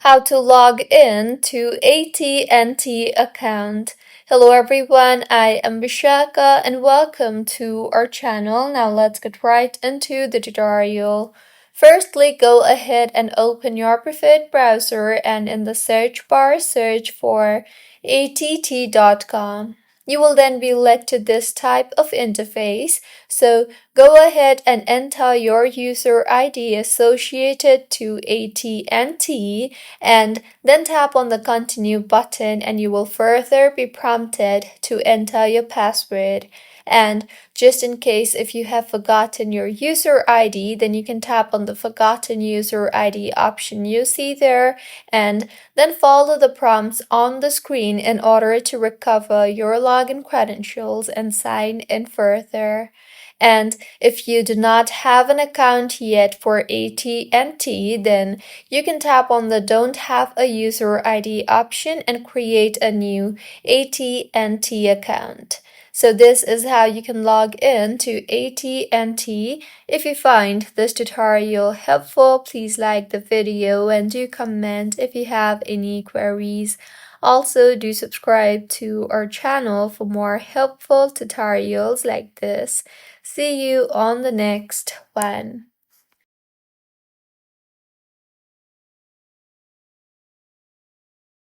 how to log in to AT&T account. Hello everyone, I am Vishaka and welcome to our channel. Now let's get right into the tutorial. Firstly, go ahead and open your preferred browser and in the search bar search for att.com. You will then be led to this type of interface, so go ahead and enter your user ID associated to AT&T and then tap on the continue button and you will further be prompted to enter your password. And just in case if you have forgotten your user ID, then you can tap on the forgotten user ID option you see there and then follow the prompts on the screen in order to recover your login credentials and sign in further. And if you do not have an account yet for AT&T, then you can tap on the Don't Have a User ID option and create a new AT&T account. So this is how you can log in to AT&T. If you find this tutorial helpful, please like the video and do comment if you have any queries. Also, do subscribe to our channel for more helpful tutorials like this. See you on the next one.